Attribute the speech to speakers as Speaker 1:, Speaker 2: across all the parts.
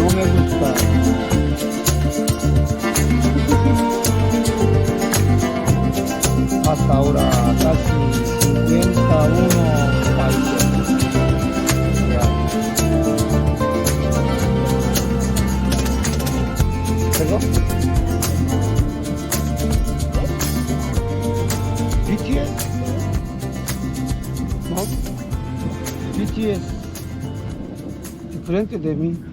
Speaker 1: 그놈의 굿다. hasta ahora casi 51 países. Ya. ¿Perdón? BTS? No. BTS. Diferente de mí.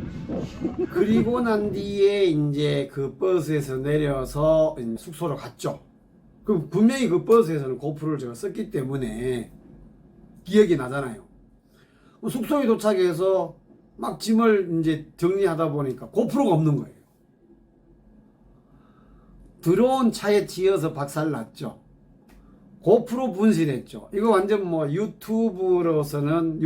Speaker 2: 그리고 난 뒤에 이제 그 버스에서 내려서 숙소로 갔죠. 그 분명히 그 버스에서는 고프로를 제가 썼기 때문에 기억이 나잖아요. 숙소에 도착해서 막 짐을 이제 정리하다 보니까 고프로가 없는 거예요. 들어온 차에 치여서 박살났죠. 고프로 분실했죠. 이거 완전 뭐 유튜버로서는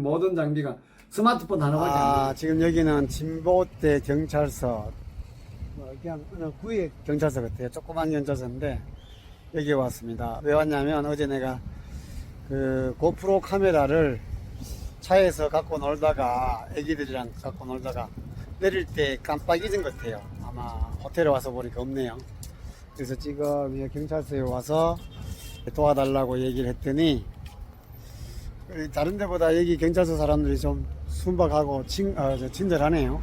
Speaker 2: 모든 장비가 스마트폰 하나밖에 안 돼요.
Speaker 1: 지금 여기는 진보대 경찰서, 그냥 어느 구의 경찰서 같아요. 조그만 경찰서인데 여기 왔습니다. 왜 왔냐면 어제 내가 그 고프로 카메라를 차에서 갖고 놀다가 애기들이랑 갖고 놀다가 내릴 때 깜빡 잊은 것 같아요. 아마 호텔에 와서 보니까 없네요. 그래서 지금 경찰서에 와서 도와달라고 얘기를 했더니 다른 데보다 여기 경찰서 사람들이 좀 순박하고 친절하네요.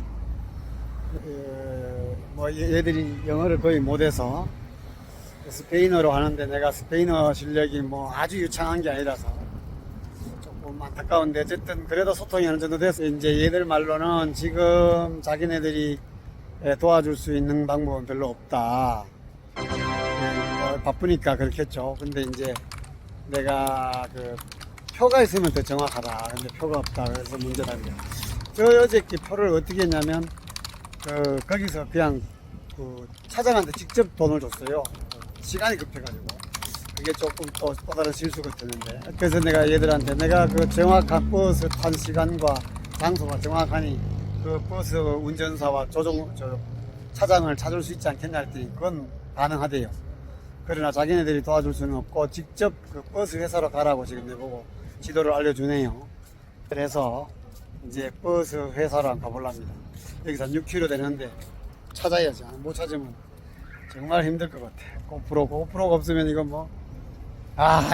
Speaker 1: 뭐 얘들이 영어를 거의 못해서 스페인어로 하는데 내가 스페인어 실력이 뭐 아주 유창한 게 아니라서 조금 안타까운데 어쨌든 그래도 소통이 어느 정도 돼서 이제 얘들 말로는 지금 자기네들이 도와줄 수 있는 방법은 별로 없다. 뭐 바쁘니까 그렇겠죠. 근데 이제 내가 그 표가 있으면 더 정확하다. 근데 표가 없다. 그래서 문제다. 저 어저께 표를 어떻게 했냐면 거기서 그냥 그 차장한테 직접 돈을 줬어요. 시간이 급해가지고 그게 조금 또 다른 실수가 되는데 그래서 내가 얘들한테 내가 그 정확한 버스 탄 시간과 장소가 정확하니 그 버스 운전사와 차장을 찾을 수 있지 않겠냐 했더니 그건 가능하대요. 그러나 자기네들이 도와줄 수는 없고 직접 그 버스 회사로 가라고 지금 내보고 지도를 알려주네요. 그래서 이제 버스 회사로 한번 가보랍니다. 여기서 6km 되는데 찾아야지. 못 찾으면 정말 힘들 것 같아. 고프로가 없으면 이건 뭐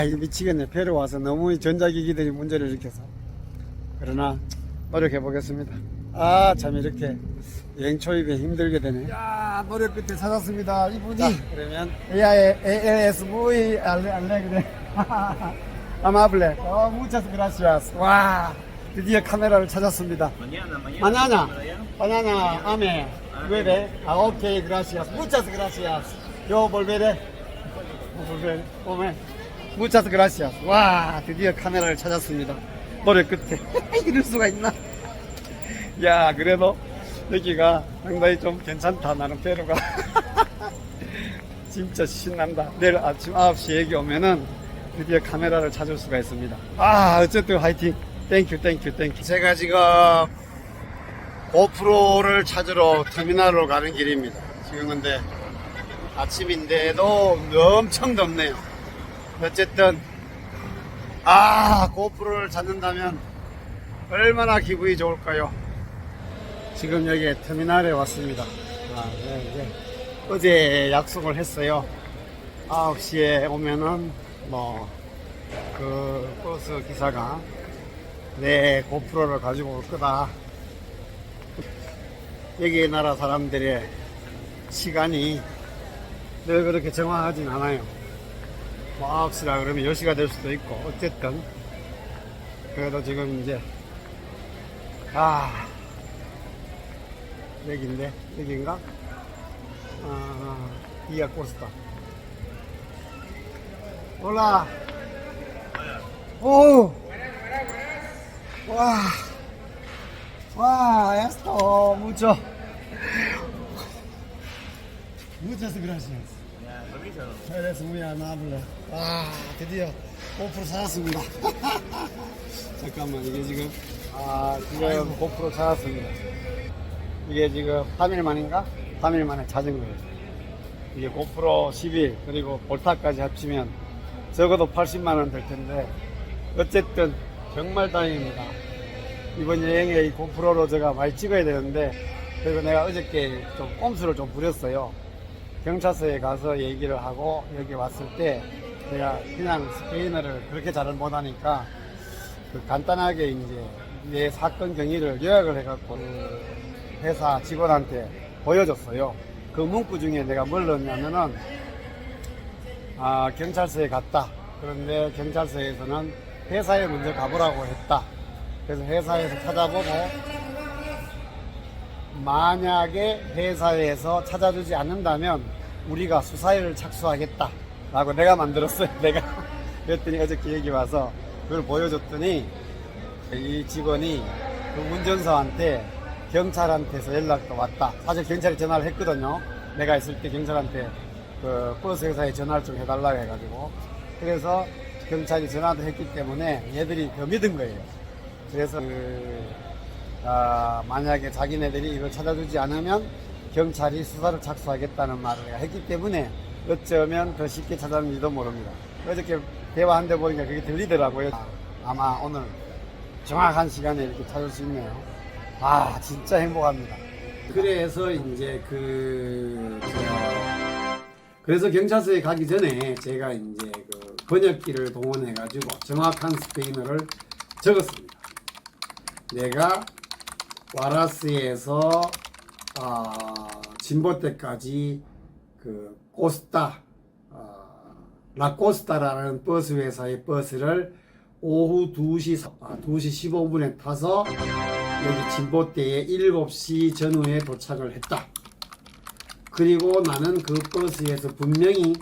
Speaker 1: 이거 미치겠네. 배로 와서 너무 전자기기들이 문제를 일으켜서. 그러나 노력해 보겠습니다. 참 이렇게 여행 초입에 힘들게 되네. 노력 끝에 찾았습니다. 이분이 그러면 ASV 알레그레 아마블레 muchas gracias. 와, 드디어 카메라를 찾았습니다. mañana ame 9. 오케이, gracias. muchas gracias. yo volveré. muchas gracias. 와, 드디어 카메라를 찾았습니다. 노력 끝에. 이럴 수가 있나? 야, 그래도 여기가 상당히 좀 괜찮다. 나는 페루가 진짜 신난다. 내일 아침 9시에 여기 오면은 드디어 카메라를 찾을 수가 있습니다. 어쨌든 화이팅. 땡큐. 제가 지금 고프로를 찾으러 터미널로 가는 길입니다. 지금 근데 아침인데도 엄청 덥네요. 어쨌든 고프로를 찾는다면 얼마나 기분이 좋을까요? 지금 여기 터미널에 왔습니다. 이제 어제 약속을 했어요. 9시에 오면은 그 버스 기사가 내 고프로를 가지고 올 거다. 여기 나라 사람들의 시간이 늘 그렇게 정확하진 않아요. 9시라 그러면 10시가 될 수도 있고, 어쨌든 그래도 지금 이제 여기인가? 이아 코스타. 올라. 오. esto muchas gracias. eres muy amable. 드디어 고프로 찾았습니다. 잠깐만, 이게 지금 고프로 찾았습니다. 이게 지금 3일 만인가? 3일 만에 찾은 거예요. 이게 고프로 11 그리고 볼타까지 합치면 적어도 80만원 될 텐데 어쨌든 정말 다행입니다. 이번 여행에 이 고프로로 제가 많이 찍어야 되는데, 그리고 내가 어저께 좀 꼼수를 좀 부렸어요. 경찰서에 가서 얘기를 하고 여기 왔을 때 내가 그냥 스페인어를 그렇게 잘 못하니까 그 간단하게 이제 내 사건 경위를 요약을 해갖고 그 회사 직원한테 보여줬어요. 그 문구 중에 내가 뭘 넣었냐면은 경찰서에 갔다. 그런데 경찰서에서는 회사에 먼저 가보라고 했다. 그래서 회사에서 찾아보고 만약에 회사에서 찾아주지 않는다면 우리가 수사를 착수하겠다 라고 내가 만들었어요. 내가 그랬더니 어저께 여기 와서 그걸 보여줬더니 이 직원이 그 운전사한테 경찰한테서 연락도 왔다. 사실 경찰에 전화를 했거든요. 내가 있을 때 경찰한테 그 버스 회사에 전화를 좀 해달라고 해가지고, 그래서 경찰이 전화도 했기 때문에 얘들이 더 믿은 거예요. 그래서 만약에 자기네들이 이걸 찾아주지 않으면 경찰이 수사를 착수하겠다는 말을 내가 했기 때문에 어쩌면 더 쉽게 찾았는지도 모릅니다. 어저께 대화한 데 보니까 그게 들리더라고요. 아마 오늘 정확한 시간에 이렇게 찾을 수 있네요. 진짜 행복합니다.
Speaker 2: 그래서 이제 그래서 경찰서에 가기 전에 제가 이제 그 번역기를 동원해가지고 정확한 스페인어를 적었습니다. 내가 와라스에서 진보대까지 그 코스타 라코스타라는 버스 회사의 버스를 오후 2시 15분에 타서 여기 진보대에 7시 전후에 도착을 했다. 그리고 나는 그 버스에서 분명히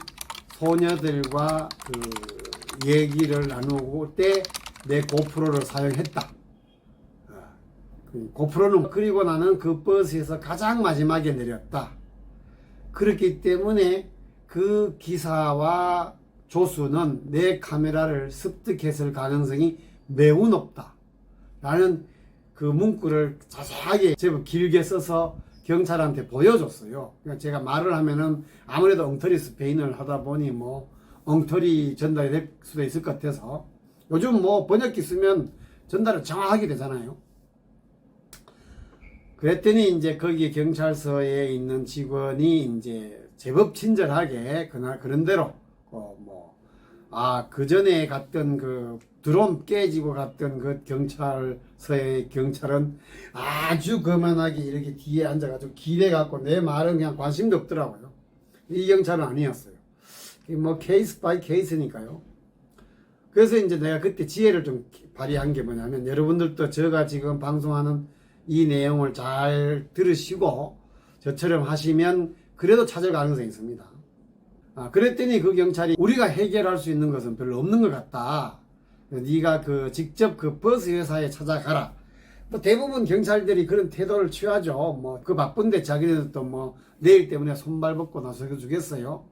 Speaker 2: 소녀들과 그 얘기를 나누고 때 내 고프로를 사용했다. 고프로는 그리고 나는 그 버스에서 가장 마지막에 내렸다. 그렇기 때문에 그 기사와 조수는 내 카메라를 습득했을 가능성이 매우 높다 라는 그 문구를 자세하게 제법 길게 써서 경찰한테 보여줬어요. 그러니까 제가 말을 하면은 아무래도 엉터리 스페인어를 하다 보니 뭐 엉터리 전달이 될 수도 있을 것 같아서, 요즘 뭐 번역기 쓰면 전달을 정확하게 되잖아요. 그랬더니 이제 거기 경찰서에 있는 직원이 이제 제법 친절하게 그런 대로 그 전에 갔던 그 드럼 깨지고 갔던 그 경찰서의 경찰은 아주 거만하게 이렇게 뒤에 앉아가지고 기대갖고 내 말은 그냥 관심도 없더라고요. 이 경찰은 아니었어요. 뭐 케이스 바이 케이스니까요. 그래서 이제 내가 그때 지혜를 좀 발휘한 게 뭐냐면, 여러분들도 제가 지금 방송하는 이 내용을 잘 들으시고 저처럼 하시면 그래도 찾을 가능성이 있습니다. 그랬더니 그 경찰이 우리가 해결할 수 있는 것은 별로 없는 것 같다. 네가 직접 그 버스 회사에 찾아가라. 뭐 대부분 경찰들이 그런 태도를 취하죠. 뭐 그 바쁜데 자기네들도 뭐 내일 때문에 손발 벗고 나서게 주겠어요.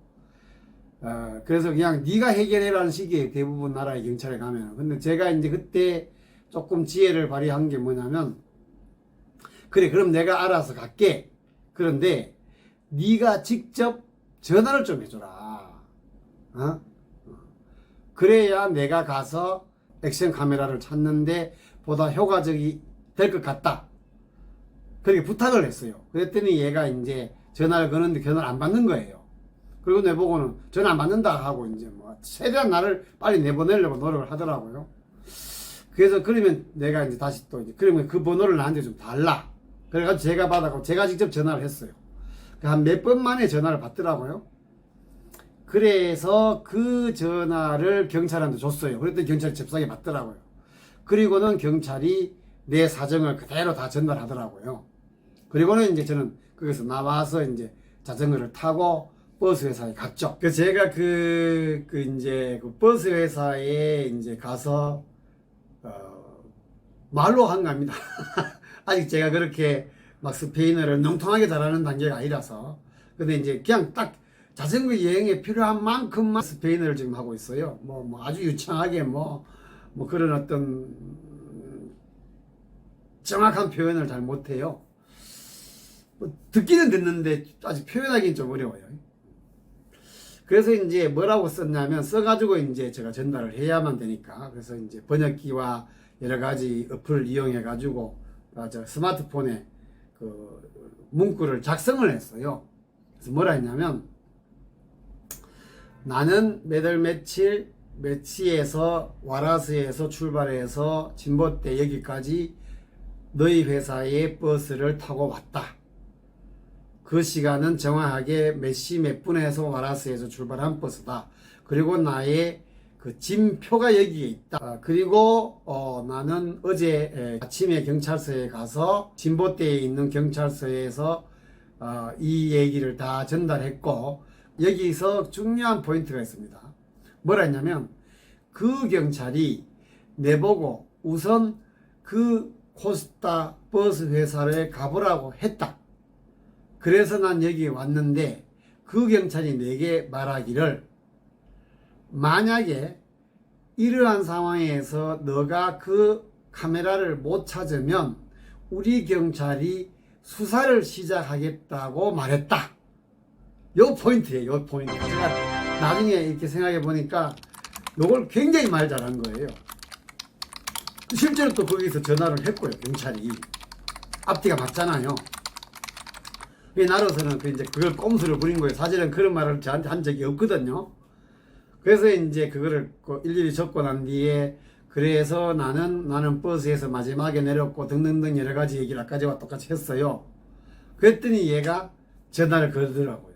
Speaker 2: 그래서 그냥 네가 해결해라는 식의 대부분 나라의 경찰에 가면. 근데 제가 이제 그때 조금 지혜를 발휘한 게 뭐냐면, 그래 그럼 내가 알아서 갈게. 그런데 네가 직접 전화를 좀 해줘라. 그래야 내가 가서 액션 카메라를 찾는데 보다 효과적이 될 것 같다. 그렇게 부탁을 했어요. 그랬더니 얘가 이제 전화를 거는데 전화를 안 받는 거예요. 그리고 내보고는 전화 안 받는다 하고 이제 뭐 최대한 나를 빨리 내보내려고 노력을 하더라고요. 그래서 그러면 내가 이제 다시 또 이제 그러면 그 번호를 나한테 좀 달라. 그래가지고 제가 받아고 제가 직접 전화를 했어요. 한 몇 번 만에 전화를 받더라고요. 그래서 그 전화를 경찰한테 줬어요. 그랬더니 경찰이 잽싸게 받더라고요. 그리고는 경찰이 내 사정을 그대로 다 전달하더라고요. 그리고는 이제 저는 거기서 나와서 이제 자전거를 타고 버스 회사에 갔죠. 그래서 제가 이제 그 버스 회사에 이제 가서 말로 한 겁니다. 아직 제가 그렇게 막 스페인어를 능통하게 잘하는 단계가 아니라서. 근데 이제 그냥 딱 자전거 여행에 필요한 만큼만 스페인어를 지금 하고 있어요. 뭐 아주 유창하게 뭐 그런 어떤 정확한 표현을 잘 못해요. 뭐 듣기는 듣는데 아직 표현하기는 좀 어려워요. 그래서 이제 뭐라고 썼냐면, 써가지고 이제 제가 전달을 해야만 되니까. 그래서 이제 번역기와 여러 가지 어플을 이용해 가지고 저 스마트폰에 그 문구를 작성을 했어요. 그래서 뭐라 했냐면, 나는 몇월 며칠 몇 시에서 와라스에서 출발해서 진보대 여기까지 너희 회사의 버스를 타고 왔다. 그 시간은 정확하게 몇 시 몇 분에서 와라스에서 출발한 버스다. 그리고 나의 그 짐표가 여기에 있다. 그리고 나는 어제 아침에 경찰서에 가서 진보대에 있는 경찰서에서 이 얘기를 다 전달했고, 여기서 중요한 포인트가 있습니다. 뭐라 했냐면, 그 경찰이 내보고 우선 그 코스타 버스 회사를 가보라고 했다. 그래서 난 여기 왔는데, 그 경찰이 내게 말하기를, 만약에 이러한 상황에서 너가 그 카메라를 못 찾으면 우리 경찰이 수사를 시작하겠다고 말했다. 요 포인트예요. 요 포인트. 제가 나중에 이렇게 생각해 보니까 요걸 굉장히 말 잘한 거예요. 실제로 또 거기서 전화를 했고요. 경찰이 앞뒤가 맞잖아요. 나로서는 이제 그걸 꼼수를 부린 거예요. 사실은 그런 말을 저한테 한 적이 없거든요. 그래서 이제 그거를 일일이 적고 난 뒤에, 그래서 나는 버스에서 마지막에 내렸고 등등등 여러 가지 얘기를 아까지와 똑같이 했어요. 그랬더니 얘가 전화를 걸더라고요.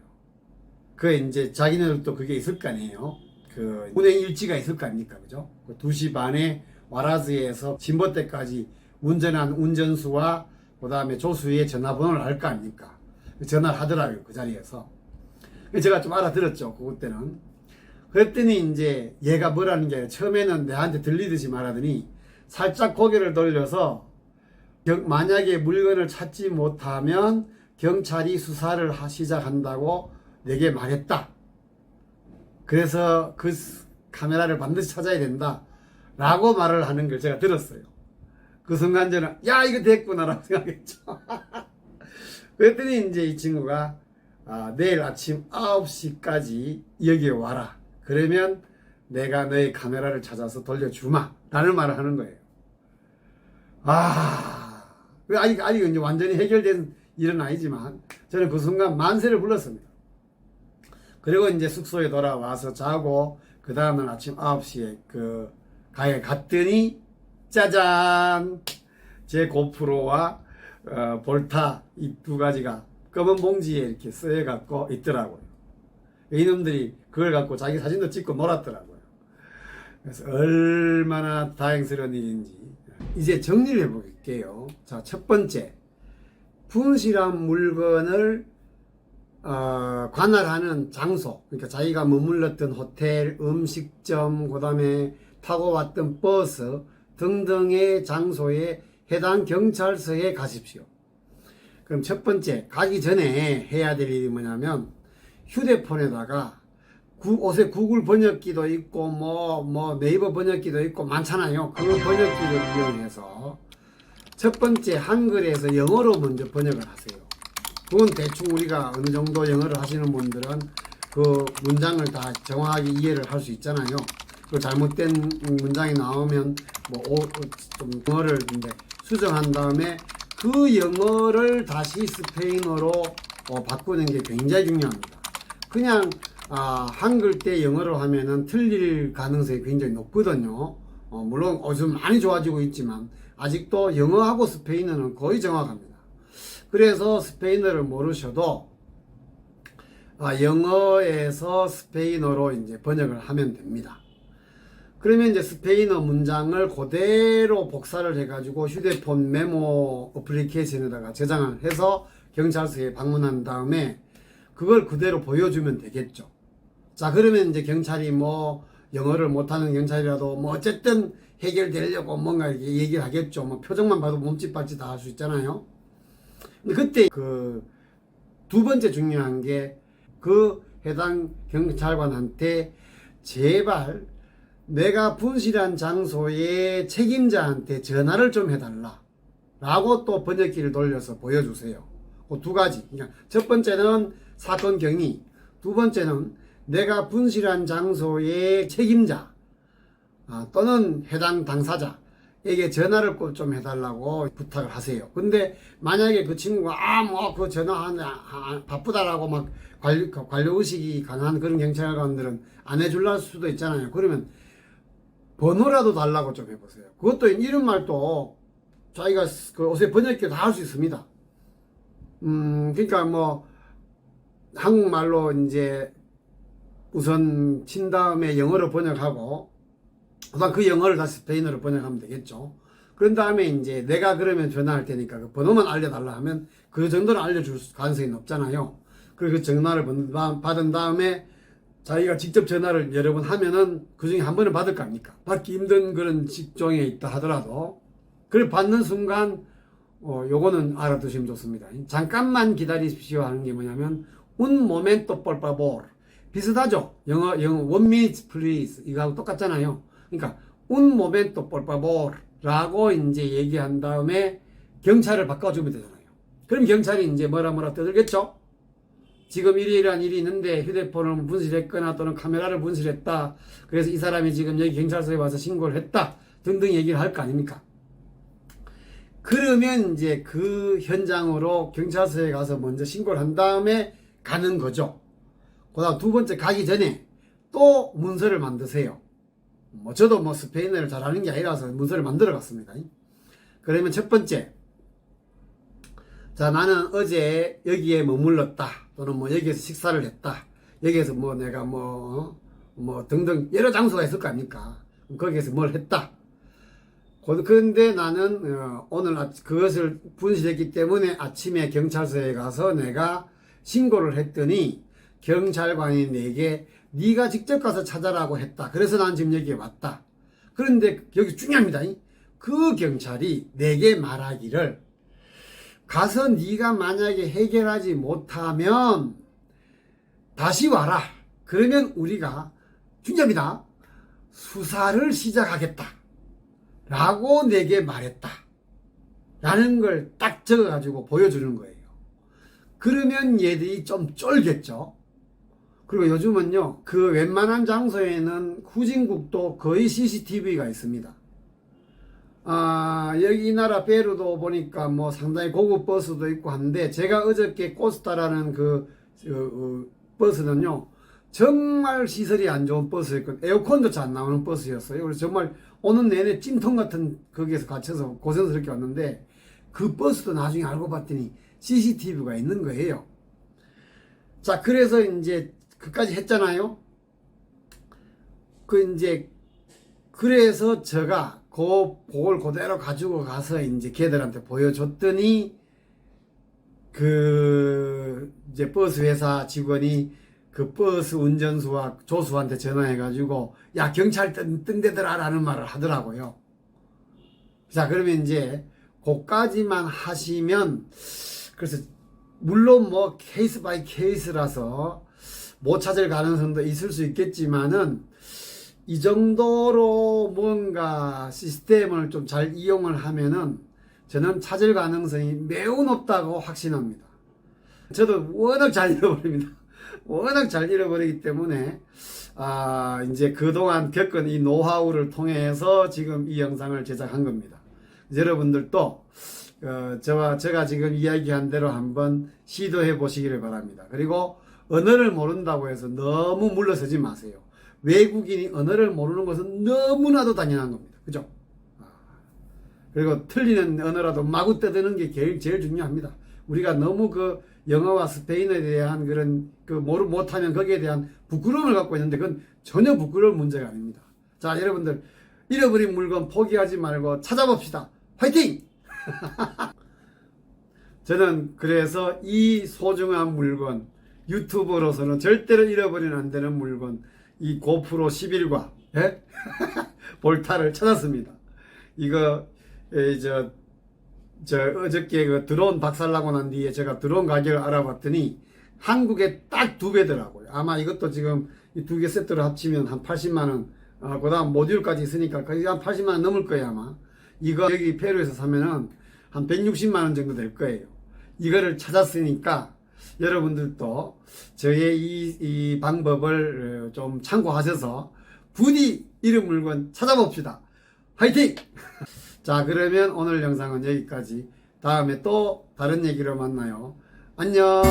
Speaker 2: 그 이제 자기네들도 그게 있을 거 아니에요. 그 운행 일지가 있을 거 아닙니까, 그죠? 2시 반에 와라즈에서 진보대까지 운전한 운전수와 그 다음에 조수의 전화번호를 알 거 아닙니까? 전화를 하더라고요, 그 자리에서. 제가 좀 알아들었죠, 그때는. 그랬더니 이제 얘가 뭐라는 게, 처음에는 내한테 들리듯이 말하더니 살짝 고개를 돌려서, 만약에 물건을 찾지 못하면 경찰이 수사를 시작한다고 내게 말했다. 그래서 그 카메라를 반드시 찾아야 된다 라고 말을 하는 걸 제가 들었어요. 그 순간 저는 야, 이거 됐구나 라고 생각했죠. 그랬더니 이제 이 친구가 내일 아침 9시까지 여기에 와라. 그러면 내가 너의 카메라를 찾아서 돌려주마 라는 말을 하는 거예요. 아직 이제 완전히 해결된 일은 아니지만 저는 그 순간 만세를 불렀습니다. 그리고 이제 숙소에 돌아와서 자고, 그 다음날 아침 9시에 그 가게 갔더니 짜잔, 제 고프로와 볼타 이 두 가지가 검은 봉지에 이렇게 쓰여 갖고 있더라고요. 이놈들이 그걸 갖고 자기 사진도 찍고 놀았더라고요. 그래서 얼마나 다행스러운 일인지. 이제 정리를 해볼게요. 자, 첫 번째, 분실한 물건을 관할하는 장소, 그러니까 자기가 머물렀던 호텔, 음식점, 그 다음에 타고 왔던 버스 등등의 장소에 해당 경찰서에 가십시오. 그럼 첫 번째, 가기 전에 해야 될 일이 뭐냐면, 휴대폰에다가 옷에 구글 번역기도 있고 뭐 네이버 번역기도 있고 많잖아요. 그 번역기를 이용해서 첫 번째, 한글에서 영어로 먼저 번역을 하세요. 그건 대충 우리가 어느 정도 영어를 하시는 분들은 그 문장을 다 정확하게 이해를 할 수 있잖아요. 그 잘못된 문장이 나오면 좀 영어를 이제 수정한 다음에 그 영어를 다시 스페인어로 바꾸는 게 굉장히 중요합니다. 그냥 한글 때 영어로 하면은 틀릴 가능성이 굉장히 높거든요. 물론 좀 많이 좋아지고 있지만 아직도 영어하고 스페인어는 거의 정확합니다. 그래서 스페인어를 모르셔도 영어에서 스페인어로 이제 번역을 하면 됩니다. 그러면 이제 스페인어 문장을 그대로 복사를 해가지고 휴대폰 메모 어플리케이션에다가 저장을 해서 경찰서에 방문한 다음에 그걸 그대로 보여주면 되겠죠. 자, 그러면 이제 경찰이 영어를 못하는 경찰이라도 어쨌든 해결되려고 뭔가 이렇게 얘기를 하겠죠. 표정만 봐도 몸짓 발짓 다 할 수 있잖아요. 근데 그때 그 두 번째 중요한 게, 그 해당 경찰관한테 제발 내가 분실한 장소의 책임자한테 전화를 좀 해달라 라고 또 번역기를 돌려서 보여주세요. 그 두 가지. 그러니까 첫 번째는 사건 경위, 두 번째는 내가 분실한 장소의 책임자 또는 해당 당사자, 에게 전화를 꼭 좀 해달라고 부탁을 하세요. 근데 만약에 그 친구가 뭐 그 전화 바쁘다라고 막 관료 의식이 강한 그런 경찰관들은 안 해줄라 수도 있잖아요. 그러면 번호라도 달라고 좀 해보세요. 그것도 이런 말도 자기가 그 옷에 번역기 다 할 수 있습니다. 그러니까 뭐 한국말로 이제 우선 친 다음에 영어로 번역하고 우선 그 영어를 다시 스페인어로 번역하면 되겠죠. 그런 다음에 이제 내가 그러면 전화할 테니까 그 번호만 알려달라 하면 그 정도는 알려줄 가능성이 높잖아요. 그리고 그 전화를 받은 다음에 자기가 직접 전화를 여러 번 하면은 그 중에 한 번은 받을 거 아닙니까? 받기 힘든 그런 직종에 있다 하더라도 그걸 받는 순간 요거는 알아두시면 좋습니다. 잠깐만 기다리십시오 하는 게 뭐냐면 un momento por favor 비슷하죠? 영어 one minute please 이거하고 똑같잖아요. 그러니까 un momento por favor 라고 이제 얘기한 다음에 경찰을 바꿔주면 되잖아요. 그럼 경찰이 이제 뭐라 떠들겠죠? 지금 이러이러한 일이 있는데 휴대폰을 분실했거나 또는 카메라를 분실했다. 그래서 이 사람이 지금 여기 경찰서에 와서 신고를 했다. 등등 얘기를 할 거 아닙니까? 그러면 이제 그 현장으로 경찰서에 가서 먼저 신고를 한 다음에 가는 거죠. 그 다음 두 번째 가기 전에 또 문서를 만드세요. 뭐 저도 뭐 스페인어를 잘하는 게 아니라서 문서를 만들어 갔습니다. 그러면 첫 번째, 자 나는 어제 여기에 머물렀다 또는 뭐 여기에서 식사를 했다 여기에서 뭐 내가 뭐 등등 여러 장소가 있을 거 아닙니까? 거기에서 뭘 했다. 그런데 나는 오늘 그것을 분실했기 때문에 아침에 경찰서에 가서 내가 신고를 했더니 경찰관이 내게 네가 직접 가서 찾아라고 했다. 그래서 난 지금 여기에 왔다. 그런데 여기 중요합니다. 그 경찰이 내게 말하기를 가서 네가 만약에 해결하지 못하면 다시 와라. 그러면 우리가 중요합니다. 수사를 시작하겠다. 라고 내게 말했다. 라는 걸 딱 적어가지고 보여주는 거예요. 그러면 얘들이 좀 쫄겠죠. 그리고 요즘은요, 그 웬만한 장소에는 후진국도 거의 CCTV가 있습니다. 여기 이 나라 페루도 보니까 뭐 상당히 고급 버스도 있고 한데, 제가 어저께 코스타라는 버스는요, 정말 시설이 안 좋은 버스였고, 에어컨도 잘 안 나오는 버스였어요. 그래서 정말 오는 내내 찜통 같은 거기에서 갇혀서 고생스럽게 왔는데, 그 버스도 나중에 알고 봤더니 CCTV가 있는 거예요. 자, 그래서 이제 그까지 했잖아요. 그래서 제가 그걸 그대로 가지고 가서 이제 걔들한테 보여줬더니 이제 버스 회사 직원이 그 버스 운전수와 조수한테 전화해가지고 야 경찰 뜬대더라라는 말을 하더라고요. 자 그러면 이제 그까지만 하시면 그래서 물론 뭐 케이스 바이 케이스라서 못 찾을 가능성도 있을 수 있겠지만은 이 정도로 뭔가 시스템을 좀 잘 이용을 하면은 저는 찾을 가능성이 매우 높다고 확신합니다. 저도 워낙 잘 잃어버립니다. 워낙 잘 잃어버리기 때문에 이제 그동안 겪은 이 노하우를 통해서 지금 이 영상을 제작한 겁니다. 여러분들도 제가 지금 이야기한 대로 한번 시도해 보시기를 바랍니다. 그리고 언어를 모른다고 해서 너무 물러서지 마세요. 외국인이 언어를 모르는 것은 너무나도 당연한 겁니다. 그죠? 그리고 틀리는 언어라도 마구 떠드는 게 제일 중요합니다. 우리가 너무 그 영어와 스페인어에 대한 그런 못하면 거기에 대한 부끄러움을 갖고 있는데 그건 전혀 부끄러울 문제가 아닙니다. 자, 여러분들 잃어버린 물건 포기하지 말고 찾아봅시다. 화이팅! 저는 그래서 이 소중한 물건 유튜버로서는 절대로 잃어버리면 안 되는 물건 이 고프로 11과 볼타를 찾았습니다. 이거 어저께 그 드론 박살나고 난 뒤에 제가 드론 가격을 알아봤더니 한국에 딱 2배더라고요. 아마 이것도 지금 이 2개 세트를 합치면 한 80만원, 그 다음 모듈까지 있으니까 거의 한 80만원 넘을 거예요, 아마. 이거 여기 페루에서 사면은 한 160만원 정도 될 거예요. 이거를 찾았으니까 여러분들도 저의 이 방법을 좀 참고하셔서 부디 이런 물건 찾아봅시다. 화이팅! 자, 그러면 오늘 영상은 여기까지. 다음에 또 다른 얘기로 만나요. 안녕.